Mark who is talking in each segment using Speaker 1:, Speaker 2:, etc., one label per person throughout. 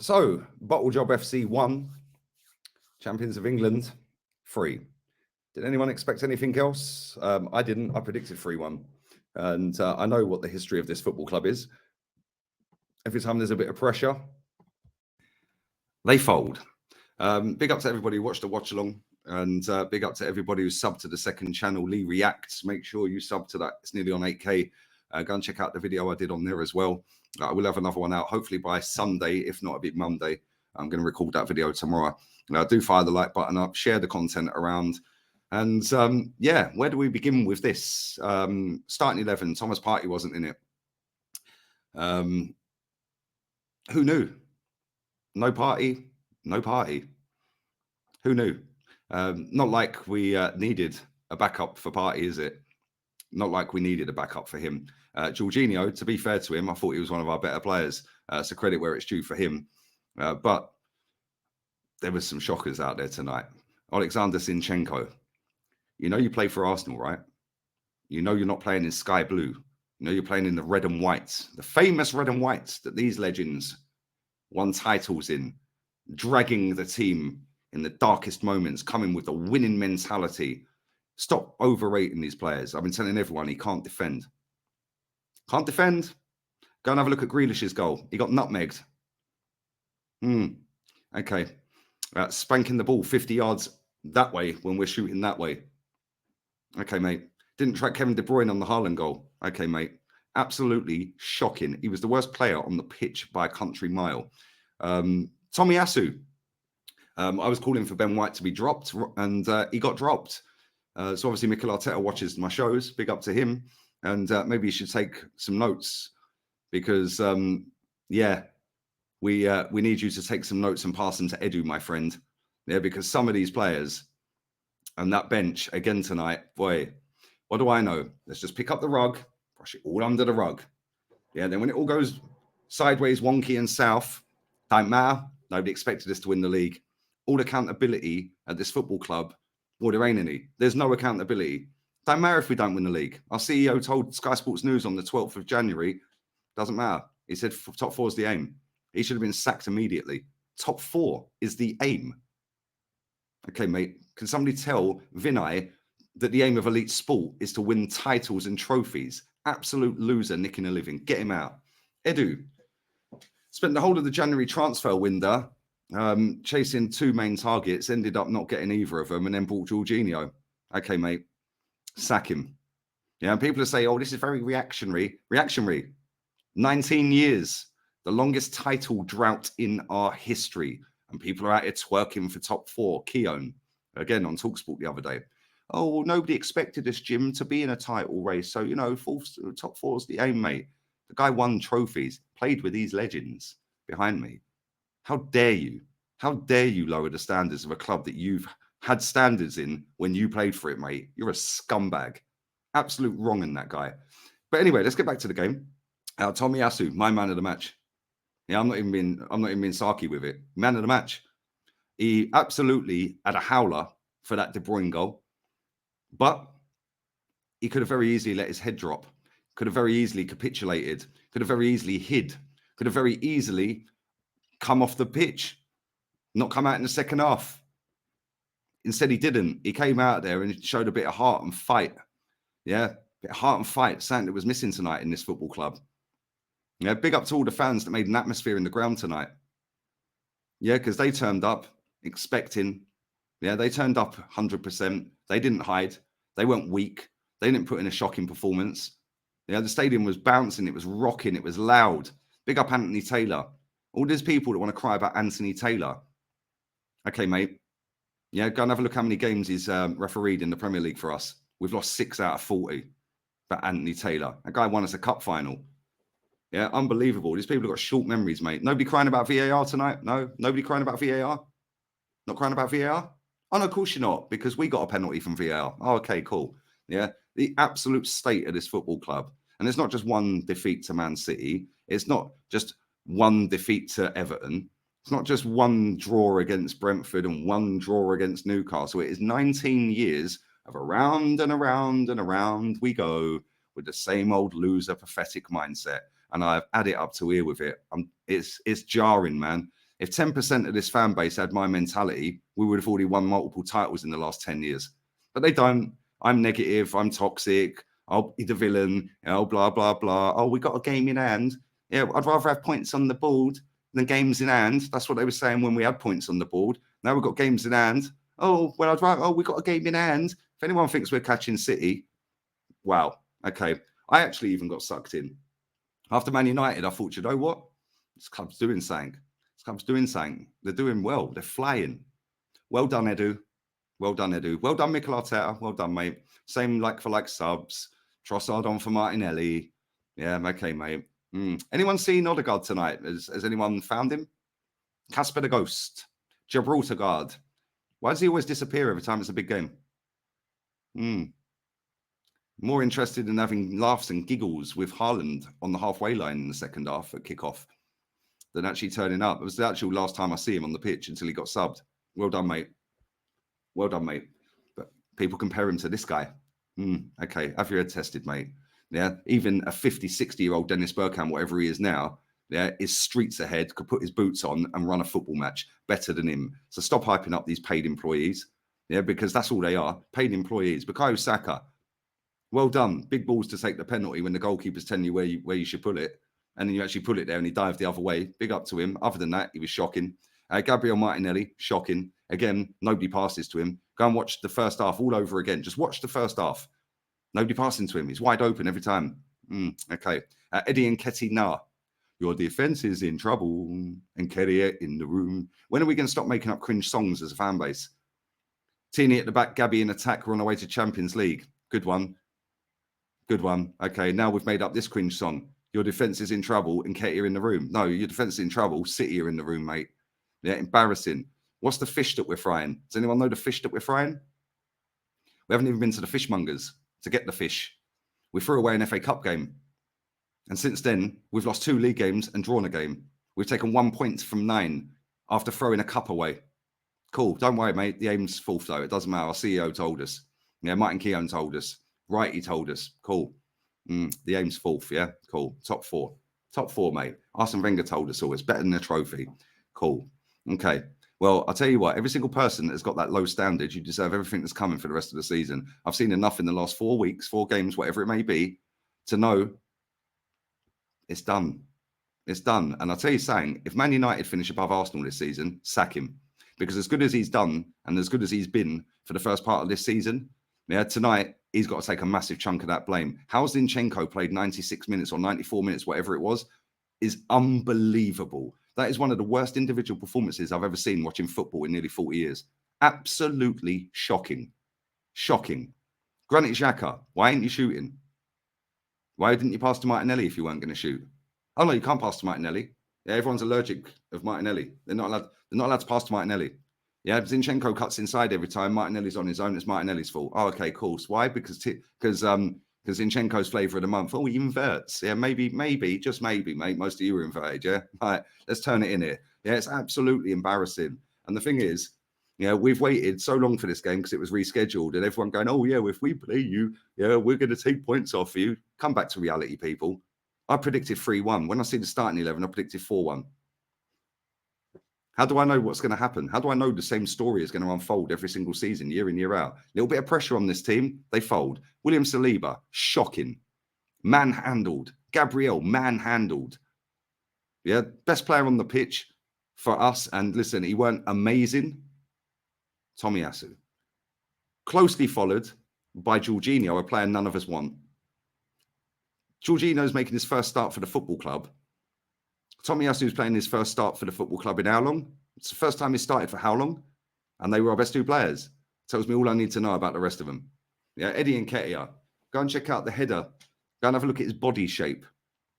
Speaker 1: So, Bottle Job FC 1, Champions of England 3. Did anyone expect anything else? I didn't. I predicted 3-1. And I know what the history of this football club is. Every time there's a bit of pressure, they fold. Big up to everybody who watched the watch along. And big up to everybody who's subbed to the second channel, Lee Reacts. Make sure you sub to that. It's nearly on 8K. Go and check out the video I did on there as well. I will have another one out, hopefully by Sunday, if not a bit Monday. I'm going to record that video tomorrow. Do fire the like button up, share the content around. And yeah, where do we begin with this? Starting 11, Thomas Partey wasn't in it. Who knew? No Partey, no Partey. Who knew? Not like we needed a backup for Partey, is it? Not like we needed a backup for him. Jorginho, to be fair to him, I thought he was one of our better players. So credit where it's due for him. But there was some shockers out there tonight. Alexander Zinchenko. You know you play for Arsenal, right? You know you're not playing in sky blue. You know you're playing in the red and whites. The famous red and whites that these legends won titles in. Dragging the team in the darkest moments, coming with a winning mentality. Stop overrating these players. I've been telling everyone he can't defend. Can't defend. Go and have a look at Grealish's goal. He got nutmegged. Okay. Spanking the ball 50 yards that way when we're shooting that way. Okay, mate. Didn't track Kevin De Bruyne on the Haaland goal. Okay, mate. Absolutely shocking. He was the worst player on the pitch by a country mile. Tomiyasu. I was calling for Ben White to be dropped, and he got dropped. So obviously Mikel Arteta watches my shows. Big up to him. And maybe you should take some notes because, yeah, we need you to take some notes and pass them to Edu, my friend. Yeah, because some of these players and that bench again tonight, boy, what do I know? Let's just pick up the rug, brush it all under the rug. Yeah, then when it all goes sideways, wonky and south, don't matter. Nobody expected us to win the league. All accountability at this football club, well, there ain't any. There's no accountability. Don't matter if we don't win the league. Our CEO told Sky Sports News on the 12th of January, doesn't matter. He said top 4 is the aim. He should have been sacked immediately. Top 4 is the aim. Okay, mate. Can somebody tell Vinay that the aim of elite sport is to win titles and trophies? Absolute loser, nicking a living. Get him out. Edu spent the whole of the January transfer window chasing 2 main targets, ended up not getting either of them, and then bought Jorginho. Okay, mate. Sack him. Yeah, and people are saying, oh, this is very reactionary. Reactionary. 19 years. The longest title drought in our history. And people are out here twerking for top 4. Keown, again, on TalkSport the other day. Oh, well, nobody expected this, Jim, to be in a title race. So, you know, top 4 is the aim, mate. The guy won trophies, played with these legends behind me. How dare you? How dare you lower the standards of a club that you've had standards in when you played for it, mate? You're a scumbag. Absolute wrong in that guy. But anyway, let's get back to the game. Tomiyasu, my man of the match. Yeah, I'm not even being sarky with it. Man of the match. He absolutely had a howler for that De Bruyne goal. But he could have very easily let his head drop. Could have very easily capitulated. Could have very easily hid. Could have very easily come off the pitch. Not come out in the second half. Instead, he didn't. He came out there and showed a bit of heart and fight. Yeah, a bit of heart and fight. Something that was missing tonight in this football club. Yeah, big up to all the fans that made an atmosphere in the ground tonight. Yeah, because they turned up expecting. Yeah, they turned up 100%. They didn't hide. They weren't weak. They didn't put in a shocking performance. Yeah, the stadium was bouncing. It was rocking. It was loud. Big up Anthony Taylor. All these people that want to cry about Anthony Taylor. Okay, mate. Yeah, go and have a look how many games he's refereed in the Premier League for us. We've lost 6 out of 40. But Anthony Taylor, that guy won us a cup final. Yeah, unbelievable. These people have got short memories, mate. Nobody crying about VAR tonight? No? Nobody crying about VAR? Not crying about VAR? Oh, no, of course you're not, because we got a penalty from VAR. Oh, okay, cool. Yeah, the absolute state of this football club. And it's not just one defeat to Man City. It's not just one defeat to Everton. It's not just one draw against Brentford and one draw against Newcastle. It is 19 years of around and around and around we go with the same old loser, pathetic mindset. And I've had it up to here with it. It's jarring, man. If 10% of this fan base had my mentality, we would have already won multiple titles in the last 10 years. But they don't. I'm negative. I'm toxic. I'll be the villain. Blah, blah, blah. Oh, we got a game in hand. Yeah, I'd rather have points on the board than games in hand. That's what they were saying when we had points on the board. Now we've got games in hand. Oh, well, I'd rather, we got a game in hand. If anyone thinks we're catching City, wow. Okay. I actually even got sucked in. After Man United, I thought, you know what? This club's doing something. This club's doing something. They're doing well. They're flying. Well done, Edu. Well done, Edu. Well done, Mikel Arteta. Well done, mate. Same like for like subs. Trossard on for Martinelli. Yeah, okay, mate. Anyone seen Odegaard tonight? Has anyone found him? Casper the Ghost. Gibraltar Guard. Why does he always disappear every time it's a big game? More interested in having laughs and giggles with Haaland on the halfway line in the second half at kickoff than actually turning up. It was the actual last time I see him on the pitch until he got subbed. Well done, mate. Well done, mate. But people compare him to this guy. Okay, have your head tested, mate. Yeah, even a 50, 60-year-old Dennis Bergkamp, whatever he is now, yeah, is streets ahead, could put his boots on and run a football match better than him. So stop hyping up these paid employees, yeah, because that's all they are, paid employees. Bukayo Saka, well done. Big balls to take the penalty when the goalkeeper's telling you where you should put it. And then you actually put it there and he dived the other way. Big up to him. Other than that, he was shocking. Gabriel Martinelli, shocking. Again, nobody passes to him. Go and watch the first half all over again. Just watch the first half. Nobody passing to him. He's wide open every time. Okay. Eddie Nketiah. Your defense is in trouble. Nketiah in the room. When are we going to stop making up cringe songs as a fan base? Teeny at the back, Gabby in attack. We're on our way to Champions League. Good one. Good one. Okay, now we've made up this cringe song. Your defense is in trouble and Nketiah in the room. No, your defense is in trouble. City are in the room, mate. Yeah, embarrassing. What's the fish that we're frying? Does anyone know the fish that we're frying? We haven't even been to the fishmongers to get the fish. We threw away an FA Cup game. And since then, we've lost 2 league games and drawn a game. We've taken 1 point from 9 after throwing a cup away. Cool. Don't worry, mate. The aim's fourth, though. It doesn't matter. Our CEO told us. Yeah, Martin Keown told us. Right, he told us. Cool. The aim's fourth, yeah? Cool. Top 4. Top 4, mate. Arsene Wenger told us all. It's better than a trophy. Cool. Okay. Well, I'll tell you what. Every single person that's got that low standard, you deserve everything that's coming for the rest of the season. I've seen enough in the last 4 weeks, 4 games, whatever it may be, to know it's done. It's done. And I'll tell you something. If Man United finish above Arsenal this season, sack him. Because as good as he's done and as good as he's been for the first part of this season, yeah, tonight, he's got to take a massive chunk of that blame. How Zinchenko played 96 minutes or 94 minutes, whatever it was, is unbelievable. That is one of the worst individual performances I've ever seen watching football in nearly 40 years. Absolutely shocking. Shocking. Granit Xhaka, why ain't you shooting? Why didn't you pass to Martinelli if you weren't going to shoot? Oh, no, you can't pass to Martinelli. Yeah, everyone's allergic of Martinelli. They're not allowed to pass to Martinelli. Yeah, Zinchenko cuts inside every time. Martinelli's on his own. It's Martinelli's fault. Oh, okay, cool. So why? Because Zinchenko's flavour of the month. Oh, he inverts. Yeah, maybe, just maybe, mate. Most of you are inverted, yeah? All right, let's turn it in here. Yeah, it's absolutely embarrassing. And the thing is, you know, we've waited so long for this game because it was rescheduled and everyone going, oh, yeah, if we play you, yeah, we're going to take points off you. Come back to reality, people. I predicted 3-1. When I see the starting 11, I predicted 4-1. How do I know what's going to happen? How do I know the same story is going to unfold every single season, year in, year out? A little bit of pressure on this team, they fold. William Saliba, shocking. Manhandled. Gabriel, manhandled. Yeah, best player on the pitch for us. And listen, he weren't amazing. Tomiyasu. Closely followed by Jorginho, a player none of us want. Jorginho's making his first start for the football club. Tomiyasu's playing his first start for the football club in how long? It's the first time he started for how long? And they were our best 2 players. Tells me all I need to know about the rest of them. Yeah, Eddie Nketiah. Go and check out the header. Go and have a look at his body shape.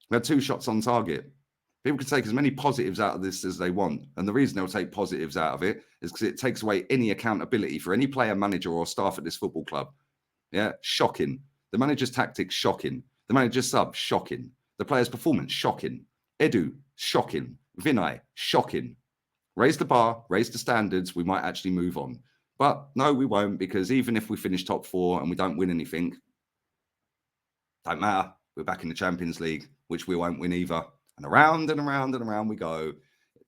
Speaker 1: We had 2 shots on target. People can take as many positives out of this as they want. And the reason they'll take positives out of it is because it takes away any accountability for any player, manager, or staff at this football club. Yeah, shocking. The manager's tactics, shocking. The manager's sub, shocking. The player's performance, shocking. Edu, shocking. Vinay, shocking. Raise the bar, raise the standards, we might actually move on. But no, we won't, because even if we finish top 4 and we don't win anything, don't matter. We're back in the Champions League, which we won't win either. And around and around and around we go.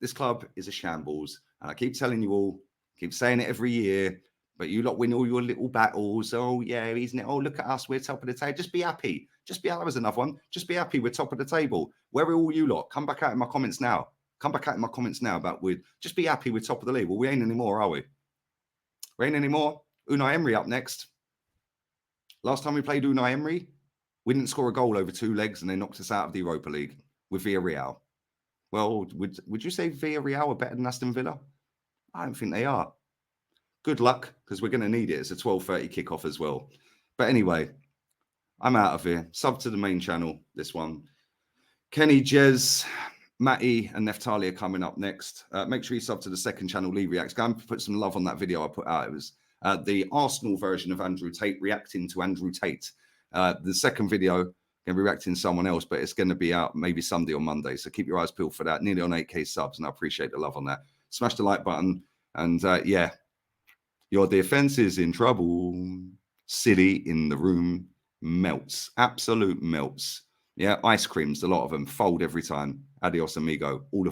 Speaker 1: this club is a shambles. And I keep telling you all, keep saying it every year, but you lot win all your little battles. Oh, yeah, isn't it? Oh, look at us. We're top of the table. Just be happy. Just be, that was another one. Just be happy. We're top of the table. Where are all you lot? Come back out in my comments now. Come back out in my comments now about just be happy we're top of the league. Well, we ain't anymore, are we? We ain't anymore. Unai Emery up next. Last time we played Unai Emery, we didn't score a goal over 2 legs and they knocked us out of the Europa League with Villarreal. Well, would you say Villarreal are better than Aston Villa? I don't think they are. Good luck, because we're going to need it. It's a 12:30 kickoff as well. But anyway, I'm out of here. Sub to the main channel, this one. Kenny, Jez, Matty, and Neftali are coming up next. Make sure you sub to the second channel, Lee Reacts. Go and put some love on that video I put out. It was the Arsenal version of Andrew Tate reacting to Andrew Tate. The second video, going to be reacting to someone else, but it's going to be out maybe Sunday or Monday. So keep your eyes peeled for that. Nearly on 8K subs, and I appreciate the love on that. Smash the like button. And yeah, your defense is in trouble. City in the room melts. Absolute melts. Yeah, ice creams, a lot of them fold every time. Adios, amigo. All of them.